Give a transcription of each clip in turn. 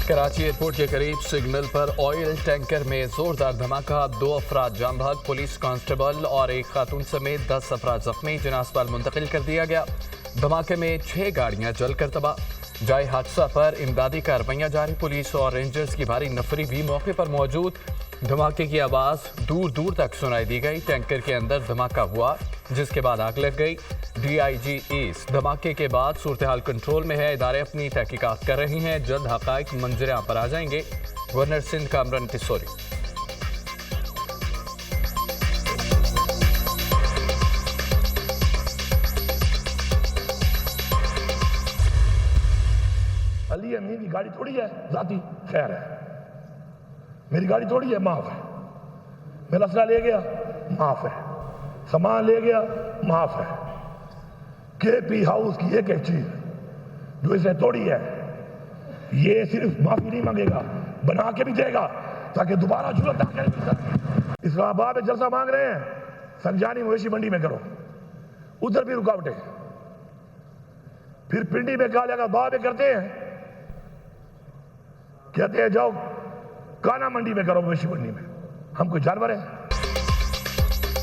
Karachi airport के करीब signal पर ऑयल टैंकर में जोरदार धमाका, 2 अफराद जान भाग, पुलिस कांस्टेबल और एक खातून समेत 10 अफराद जख्मी, जिन्हें अस्पताल मुंतकिल कर दिया गया। धमाके में 6 गाड़ियां जलकर तबाह। जाए हादसा पर इमदादी कार्रवाइयां जारी, पुलिस और रेंजर्स की भारी नफरी भी मौके पर मौजूद। धमाके की आवाज़ दूर दूर तक सुनाई दी गई। टैंकर के अंदर धमाका हुआ, जिसके बाद आग लग गई। DIG ईस्ट, धमाके के बाद सूरत हाल कंट्रोल में है, इदारे अपनी तहकीकात कर रही हैं, जल्द हकाइक मंजर पर आ जाएंगे। गवर्नर सिंध कामरान टिसोरी। अली अमीन की गाड़ी थोड़ी है जाती, खैर है, मेरी गाड़ी थोड़ी है, माफ है। मेरा असला ले गया, माफ है। सामान ले गया, माफ है। KP हाउस की एक चीज जो इसे तोड़ी है, ये सिर्फ माफी नहीं मांगेगा, बना के भी देगा ताकि दोबारा जुर्म ना करे। इस्लामाबाद में जलसा मांग रहे हैं, संजानी मवेशी मंडी में करो, उधर भी रुकावटें। फिर पिंडी में काले का बाबे करते हैं, कहते हैं जाओ काना मंडी में करो, मवेशी मंडी में। हम कोई जानवर है?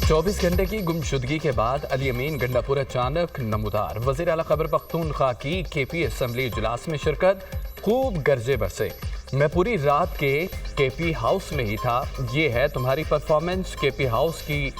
24 घंटे की गुमशुदगी के बाद अली अमीन गंडापुर अचानक नमूदार। वज़ीर आला खैबर पख्तूनख्वा की KP असम्बली इजलास में शिरकत, खूब गरजे बरसे। मैं पूरी रात के KP हाउस में ही था, ये है तुम्हारी परफॉर्मेंस। KP हाउस की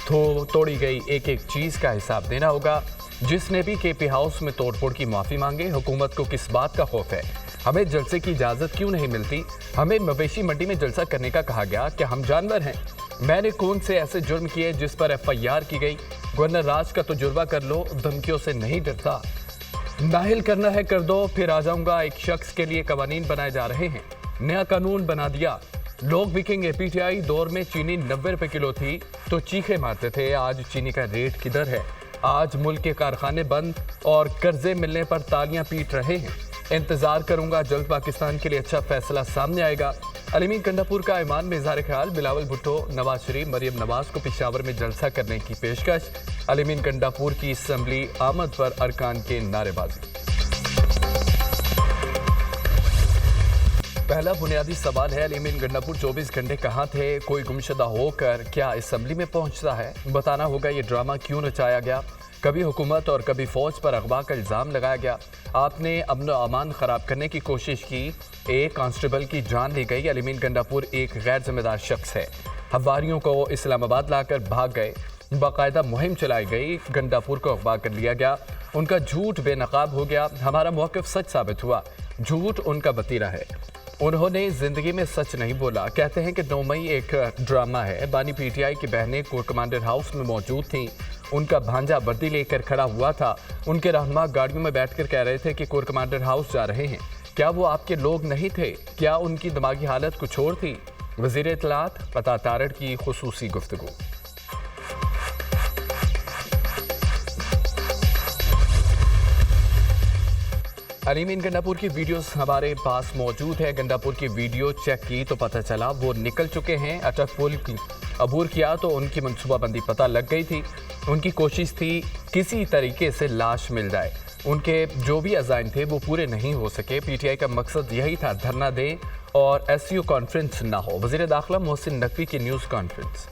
तोड़ी गई एक एक चीज़ का हिसाब देना होगा। जिसने भी KP हाउस में तोड़फोड़ की माफ़ी मांगे, हुकूमत को किस बात का खौफ है? हमें जलसे की इजाज़त क्यों नहीं मिलती? हमें मवेशी मंडी में जलसा करने का कहा गया, क्या हम जानवर हैं? मैंने कौन से ऐसे जुर्म किए जिस पर FIR की गई? गवर्नर राज का तजुर्बा कर लो, धमकियों से नहीं डरता। नाहिल करना है कर दो, फिर आ जाऊंगा। एक शख्स के लिए कवानीन बनाए जा रहे हैं, नया कानून बना दिया। लोग बिकेंगे। PTI दौर में चीनी 90 रुपए किलो थी तो चीखे मारते थे, आज चीनी का रेट किधर है? आज मुल्क के कारखाने बंद और कर्जे मिलने पर तालियां पीट रहे हैं। इंतजार करूंगा, जल्द पाकिस्तान के लिए अच्छा फैसला सामने आएगा। अली अमीन गंडापुर का ईमान में इज़हार ख्याल, बिलावल भुट्टो, नवाज शरीफ, मरियम नवाज को पेशावर में जलसा करने की पेशकश। अली अमीन गंडापुर की असम्बली आमद पर अरकान के नारेबाजी। पहला बुनियादी सवाल है, अली अमीन गंडापुर 24 घंटे कहाँ थे? कोई गुमशुदा होकर क्या असम्बली में पहुंचता है? बताना होगा ये ड्रामा क्यों रचाया गया। कभी हुकूमत और कभी फौज पर अगवा का इल्ज़ाम लगाया गया। आपने अमन व अमान ख़राब करने की कोशिश की, एक कांस्टेबल की जान ली गई। अली अमीन गंडापुर एक गैर जिम्मेदार शख्स है। हवारियों को इस्लामाबाद लाकर भाग गए, बाकायदा मुहिम चलाई गई, गंडापुर को अगवा कर लिया गया। उनका झूठ बेनकाब हो गया। हमारा मौक़िफ़ सच साबित हुआ, झूठ उनका वतीरा है। उन्होंने ज़िंदगी में सच नहीं बोला। कहते हैं कि 9 मई एक ड्रामा है। बानी PTI की बहनें कोर कमांडर हाउस में मौजूद थीं। उनका भांजा वर्दी लेकर खड़ा हुआ था। उनके रहनुमा गाड़ियों में बैठकर कह रहे थे कि कोर कमांडर हाउस जा रहे हैं। क्या वो आपके लोग नहीं थे? क्या उनकी दिमागी हालत कुछ और थी? वज़ीर इत्तलात अता तारड़ की खुसूसी गुफ्तगू। अली अमीन गंडापुर की वीडियोस हमारे पास मौजूद है। गंडापुर की वीडियो चेक की तो पता चला वो निकल चुके हैं। अटक पुल अबूर किया तो उनकी मनसूबाबंदी पता लग गई थी। उनकी कोशिश थी किसी तरीके से लाश मिल जाए। उनके जो भी अज़ाइम थे वो पूरे नहीं हो सके। PTI का मकसद यही था, धरना दें और SU कॉन्फ्रेंस ना हो। वज़ीर दाखिला मोहसिन नकवी की न्यूज़ कॉन्फ्रेंस।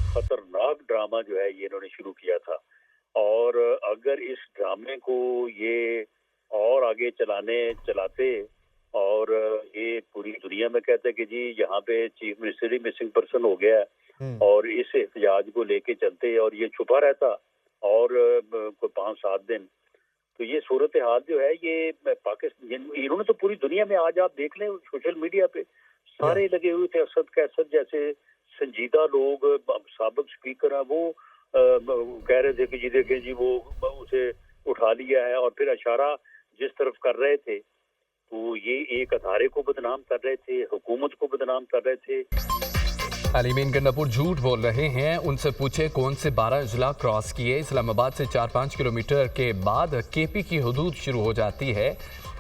खतरनाक ड्रामा जो है ये इन्होंने शुरू किया था, और अगर इस ड्रामे को ये और आगे चलाते और ये पूरी दुनिया में कहते कि जी यहाँ पे चीफ मिनिस्टर ही मिसिंग पर्सन हो गया है और इस एहतजाज को लेके चलते और ये छुपा रहता और कोई 5-7 दिन, तो ये सूरत हाल जो है ये पाकिस्तान, इन्होंने तो पूरी दुनिया में, आज आप देख लें सोशल मीडिया पे सारे लगे हुए थे। असद कैसर जैसे संजीदा लोग, साबिक स्पीकर है, वो कह रहे थे कि जी देखें जी वो उसे उठा लिया है, और फिर इशारा जिस तरफ कर रहे थे तो ये एक अदारे को बदनाम कर रहे थे, हुकूमत को बदनाम कर रहे थे। अली अमीन गंडापुर झूठ बोल रहे हैं। उनसे पूछे कौन से 12 अजला क्रॉस किए। इस्लामाबाद से 4-5 किलोमीटर के बाद KP की हदूद शुरू हो जाती है।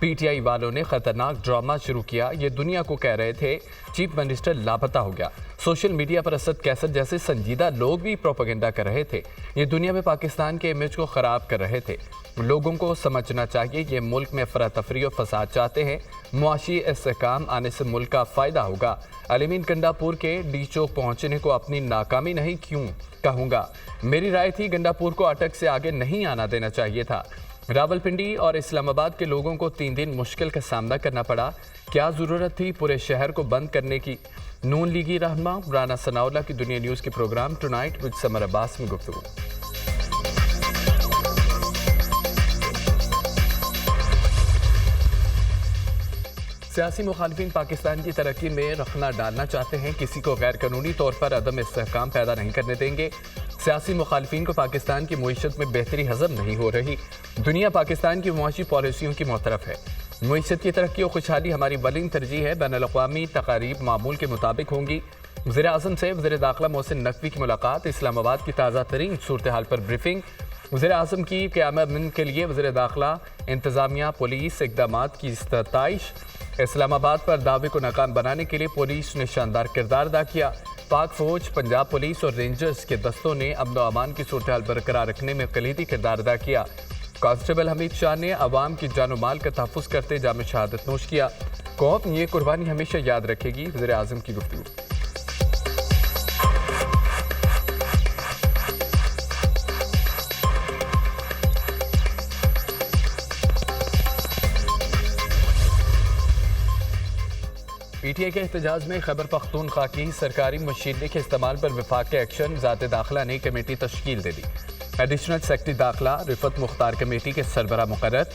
पीटीआई वालों ने खतरनाक ड्रामा शुरू किया। ये दुनिया को कह रहे थे चीफ मिनिस्टर लापता हो गया। सोशल मीडिया पर असद कैसर जैसे संजीदा लोग भी प्रोपेगेंडा कर रहे थे। ये दुनिया में पाकिस्तान के इमेज को खराब कर रहे थे। लोगों को समझना चाहिए ये मुल्क में अफरा-तफरी और फसाद चाहते हैं। मुआशी इस्तेहकाम आने से मुल्क का फ़ायदा होगा। अलीमीन गंडापुर के डी चौक पहुँचने को अपनी नाकामी नहीं क्यों कहूँगा। मेरी राय थी गंडापुर को अटक से आगे नहीं आना देना चाहिए था। रावलपिंडी और इस्लामाबाद के लोगों को 3 दिन मुश्किल का सामना करना पड़ा। क्या ज़रूरत थी पूरे शहर को बंद करने की। नून लीगी रहनुमा राना सनाउल्लाह की दुनिया न्यूज़ के programme tonight with Samar Abbas में गुफ्तगू। सियासी मुखालिफिन पाकिस्तान की तरक्की में रखना डालना चाहते हैं। किसी को गैर कानूनी तौर पर अदम इस्तेहकाम पैदा नहीं करने देंगे। सियासी मुखालिफिन को पाकिस्तान की मईशत में बेहतरी हजम नहीं हो रही। दुनिया पाकिस्तान की मुआशी पॉलिसियों की मुतरफ है। मईशत की तरक्की और खुशहाली हमारी वलीन तरजीह है। बैनुल-अक़वामी तकारीब मामूल के मुताबिक होंगी। वज़ीर आज़म से वज़ीर दाखिला मोहसिन नकवी की मुलाकात। इस्लामाबाद की ताज़ा तरीन सूरत हाल पर ब्रीफिंग। वज़ीर आज़म की क़याम के लिए वज़ीर दाखिला इंतज़ामिया पुलिस इक़दामात की सताइश। इस्लामाबाद पर दावे को नाकाम बनाने के लिए पुलिस ने शानदार किरदार अदा किया। पाक फौज, पंजाब पुलिस और रेंजर्स के दस्तों ने अमन व अमान की सूरत हाल बरकरार रखने में कलीदी किरदार अदा किया। कांस्टेबल हमीद शाह ने अवाम की जान माल का तहफ़्फ़ुज़ करते जाम शहादत नोश किया। कौम ये कुर्बानी हमेशा याद रखेगी। वज़ीर आज़म की गुफ्तगू। पीटीआई के एहतजाज में खैबर पख्तूनख्वा की सरकारी मशीनरी के इस्तेमाल पर विफाक के एक्शन ज़ात दाखिला ने कमेटी तश्कील दे दी। एडिशनल सेक्रेटरी दाखिला रिफत मुख्तार कमेटी के सरबरा मुकर्रर।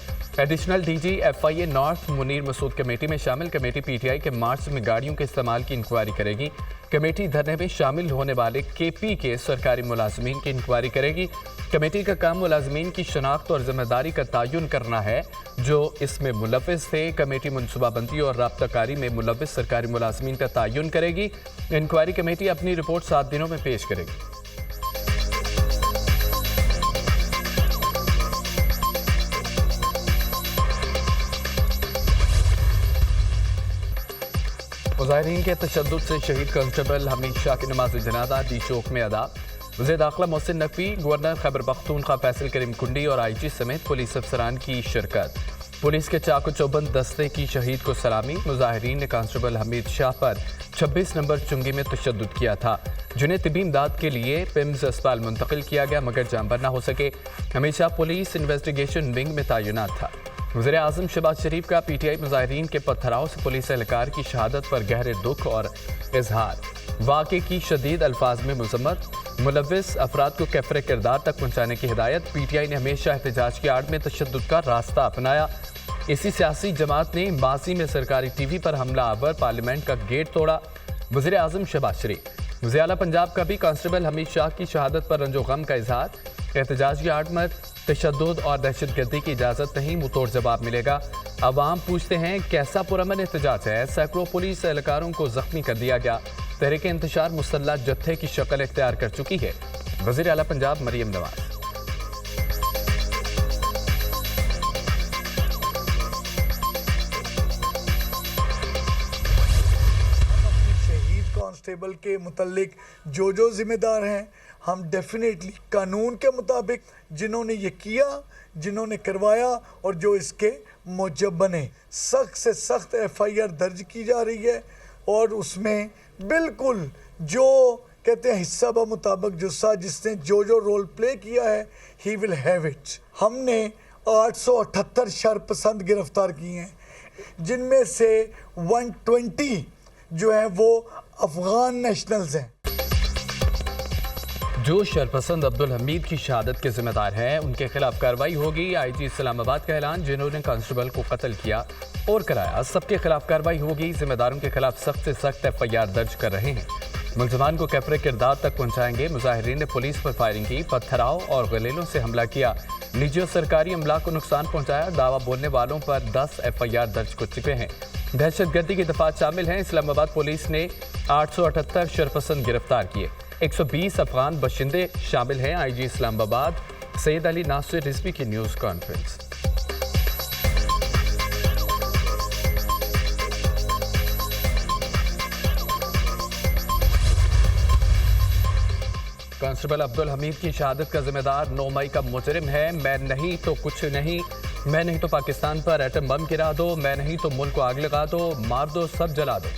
Additional DG FIA north Munir Masood committee में शामिल। कमेटी पीटीआई के मार्च में गाड़ियों के इस्तेमाल की इंक्वायरी करेगी। कमेटी धरने में शामिल होने वाले KP के सरकारी मुलाजमीन की इंक्वायरी करेगी। कमेटी का काम मुलाजमीन की शनाख्त और जिम्मेदारी का तयन करना है जो इसमें मुलव्विस थे। कमेटी मनसूबाबंदी और राब्ताकारी में मुलव्विस सरकारी मुलाजमीन का तयन करेगी। इंक्वायरी कमेटी अपनी रिपोर्ट 7 दिनों में पेश करेगी। मुजाहिरीन के तशद्दुद से शहीद कांस्टेबल हमीद शाह की नमाज जनाजा डी चौक में अदा। वज़ीर दाखिला मोहसिन नकवी, गवर्नर खैबर पख्तूनख्वा फैसल करीम कुंडी और IG समेत पुलिस अफसरान की शिरकत। पुलिस के चाकू चौबंद दस्ते की शहीद को सलामी। मुजाहिरीन ने कांस्टेबल हमीद शाह पर 26 नंबर चुंगी में तशद्दुद किया था, जिन्हें तिबी इमदाद के लिए पिम्स अस्पताल मुंतकिल किया गया मगर जानबर न हो सके। Hamid Shah police investigation wing में तैनात था। वज़ीर आज़म शहबाज शरीफ का PTI मुजाहिरीन के पत्थराव से पुलिस एहलकार की शहादत पर गहरे दुख और इजहार। वाक़े की शदीद अल्फाज में मज़म्मत। मुलव्विस अफराद को कैफरे किरदार तक पहुँचाने की हिदायत। PTI ने हमेशा एहतजाज की आड़ में तशद्दुद का रास्ता अपनाया। इसी सियासी जमात ने माजी में सरकारी TV पर हमला आवर पार्लियामेंट का गेट तोड़ा। वज़ीर आज़म शहबाज शरीफ। वज़ीर आला पंजाब का भी कांस्टेबल हमीद शाह की शहादत पर रंजो गम का इजहार। एहतजाज की आड़ में तशद्दुद और दहशतगर्दी की इजाज़त नहीं, मुंहतोड़ जवाब मिलेगा। अवाम पूछते हैं कैसा पुरअमन एहतजाज है। सैकड़ों पुलिस एहलकारों को जख्मी कर दिया गया। तहरीक इंतशार मुसल्लह जत्थे की शक्ल इख्तियार कर चुकी है। वज़ीर आला पंजाब मरियम नवाज। शहीद कांस्टेबल के मुतल्लिक जो जिम्मेदार हैं, हम डेफिनेटली कानून के मुताबिक जिन्होंने ये किया, जिन्होंने करवाया और जो इसके मुजब बने, सख्त से सख्त FIR दर्ज की जा रही है और उसमें बिल्कुल जो कहते हैं हिस्सा ब मुताबिक जो जिसने जो रोल प्ले किया है ही विल हैव इट। हमने 878 शरपसंद गिरफ्तार किए हैं, जिनमें से 120 जो हैं वो अफगान नेशनल्स हैं। जो शरपसंद अब्दुल हमीद की शहादत के जिम्मेदार हैं उनके खिलाफ कार्रवाई होगी। IG इस्लामाबाद का ऐलान। जिन्होंने कांस्टेबल को कत्ल किया और कराया सबके खिलाफ कार्रवाई होगी। जिम्मेदारों के खिलाफ सख्त से सख्त FIR दर्ज कर रहे हैं। मुलजमान को कैफरे किरदार तक पहुंचाएंगे। मुजाहिरीन ने पुलिस पर फायरिंग की, पत्थराव और गलेलों से हमला किया, निजी और सरकारी अमला को नुकसान पहुंचाया। दावा बोलने वालों पर 10 FIR दर्ज कर चुके हैं। दहशतगर्दी की दफात शामिल हैं। इस्लामाबाद पुलिस ने 878 शरपसंद गिरफ्तार किए। 120 अफगान बशिंदे शामिल हैं। IG इस्लामाबाद सैयद अली नासिर रिजवी की news conference. Constable Abdul Hamid की शहादत का जिम्मेदार 9 मई का मुजरिम है। मैं नहीं तो कुछ नहीं, मैं नहीं तो पाकिस्तान पर एटम बम गिरा दो, मैं नहीं तो मुल्क को आग लगा दो, मार दो, सब जला दो।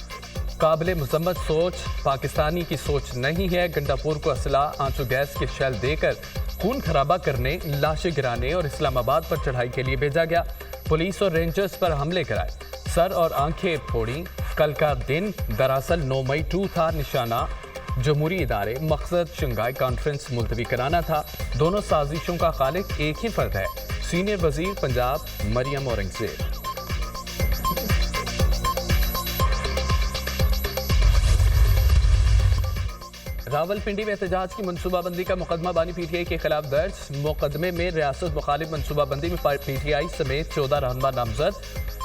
काबिल मजम्मत सोच पाकिस्तानी की सोच नहीं है। गंडापुर को असला, आंसू गैस के शेल देकर खून खराबा करने, लाशें गिराने और इस्लामाबाद पर चढ़ाई के लिए भेजा गया। पुलिस और रेंजर्स पर हमले कराए, सर और आंखें फोड़ी। कल का दिन दरअसल 9 मई 2 था। निशाना जमहूरी इदारे, मकसद शंघाई कॉन्फ्रेंस मुलतवी कराना था। दोनों साजिशों का खालिक एक ही फर्द है, सीनियर वजीर पंजाब मरियम औरंगजेब। रावलपिंडी में एहतजाज की मनसूबाबंदी का मुकदमा बानी पीटीआई के खिलाफ दर्ज। मुकदमे में रियासत मुखालिफ मनसूबाबंदी में पीटीआई समेत 14 रहनुमा नामजद,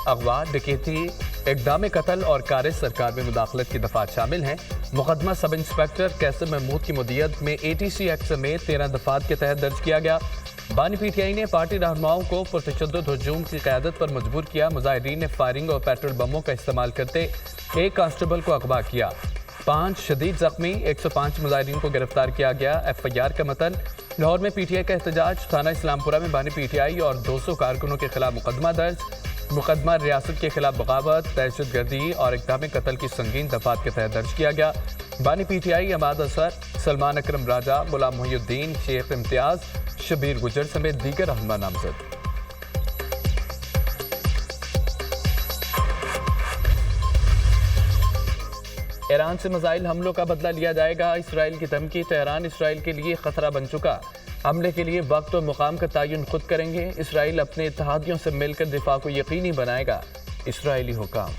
अगवा, डकैती, इक़दाम कत्ल और कार सरकार में मुदाखलत की दफात शामिल हैं। मुकदमा सब इंस्पेक्टर कैसर महमूद की मुदियत में ATC एक्ट समेत 13 दफात के तहत दर्ज किया गया। बानी पीटीआई ने पार्टी रहनुमाओं को पुरतशद्दुद हुजूम की क़यादत पर मजबूर किया। मुजाहिरीन ने फायरिंग और पेट्रोल बमों का इस्तेमाल करते एक कांस्टेबल को अगवा किया। 5 शदीद जख्मी, 105 मुजाहिरीन को गिरफ्तार किया गया। FIR का मतन, लाहौर में पीटीआई का एहतजाज, थाना इस्लामपुरा में बानी पीटीआई और 200 कारकुनों के खिलाफ मुकदमा दर्ज। मुकदमा रियासत के खिलाफ बगावत, दहशतगर्दी और इक़दाम कत्ल की संगीन दफात के तहत दर्ज किया गया। बानी पीटीआई अमाद असर, सलमान अकरम राजा, गुलाम मोहिउद्दीन, शेख इम्तियाज, शबीर गुजर समेत दीगर रहनुमा नामजद। ईरान से मिसाइल हमलों का बदला लिया जाएगा, इसराइल की धमकी। तेहरान इसराइल के लिए खतरा बन चुका, हमले के लिए वक्त और मुकाम का तयन खुद करेंगे। इसराइल अपने इत्तेहादियों से मिलकर दिफा को यकीनी बनाएगा, इसराइली हुकाम।